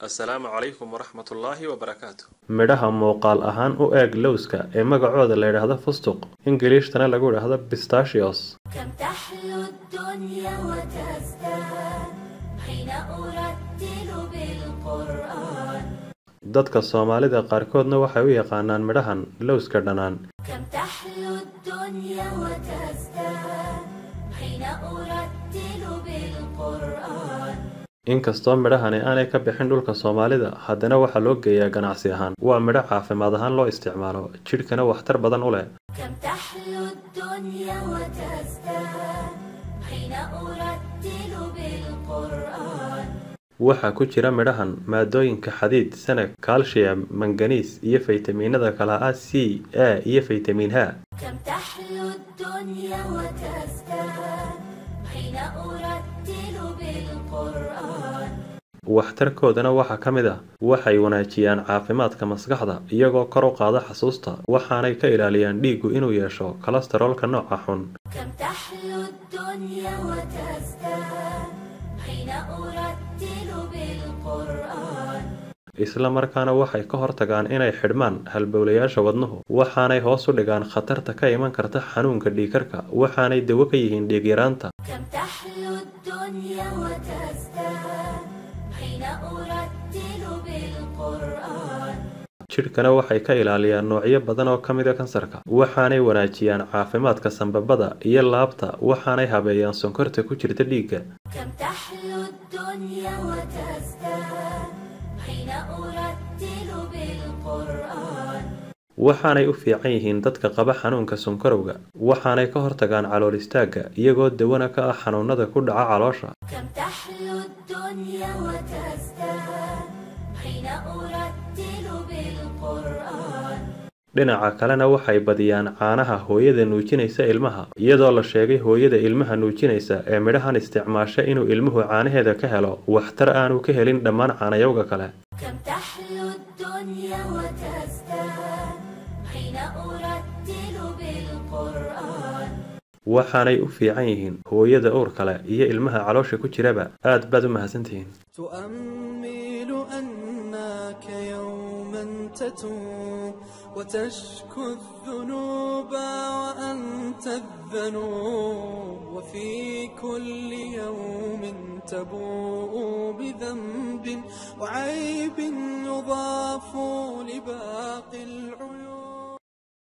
السلام عليكم ورحمة الله وبركاته. midhaha muuqaal ahaan u eeg lowska ee magacooda la yidhaahdo fustuq ingiliishtana lagu yidhaahdo pistachios. كم تحلو الدنيا وتزداد حين أرتل بالقرآن. dadka Soomaalida qaarkoodna waxay u yaqaanaan midhahan lowska dhanaan. كم تحلو الدنيا وتزداد حين أرتل بالقرآن. inkastoo midhahani aanay ka bixin dhulka Soomaalida haddana waxaa loo geeyaa ganacsi ahaan. waa midho caafimaad ahaan loo isticmaalo jidhkana waxtar badan u leh. كم تحلو الدنيا وتزداد حين أرتل بالقرآن. waxaa ku jira midhahan maadooyinka xadiid, sanag, calcium, manganiis iyo faytamiinada kala ah C, A iyo faytamiin H. كم تحلو الدنيا وتزداد حين أرتل بالقرآن. waxtarkoodana waxaa ka mid ah waxay wanaajiyaan caafimaadka maskaxda iyagoo kor u qaada xasuusta waxaanay ka ilaaliyaan dhiiggu inuu yeesho kolestaroolka nooca xun. كم تحلو الدنيا وتزداد حين أرتل بالقرآن. isla markaana waxay ka hortagaan inay xidhmaan halbowlayaasha wadnuhu waxaanay hoos u dhigaan khatarta ka iman karta xanuunka dhiigkarka waxaanay dawo ka yihiin dhiig yaraanta. كم تحلو الدنيا وتزداد حين أرتل بالقرآن. jidhkana waxay ka ilaaliyaan noocyo badan oo ka mid ah kansarka waxaanay wanaajiyaan caafimaadka sanbabada iyo laabta waxaanay habeeyaan sonkorta ku jirta dhiigga. كم تحلو الدنيا وتزداد حين أرتل بالقرآن. waxaanay u fiican yihiin dadka qaba xanuunka sonkorowga waxaanay ka hortagaan calool istaagga iyagoo dawana ka ah xanuunada ku dhaca caloosha. كم تحلو الدنيا وتزداد حين أرتل بالقرآن. dhinaca kalena waxay badiyaan caanaha hooyada nuujinaysa ilmaha iyadoo la sheegay hooyada ilmaha nuujinaysa ee midhahan isticmaasha inuu ilmuhu caanaheeda ka helo waxtar aanu ka helin dhammaan caanayowga kale. كم تحلو الدنيا وتزداد حين أرتل بالقرآن. waxaanay u fiican yihiin hooyada uur kale iyo ilmaha caloosha ku jiraba. aad baad u mahadsantihiin. تؤمل أنك يوما تتوب وتشكو الذنوب وأنت الذنوب وفي كل يوم تبوء بذنب وعيب يضاف لباقي العيوب.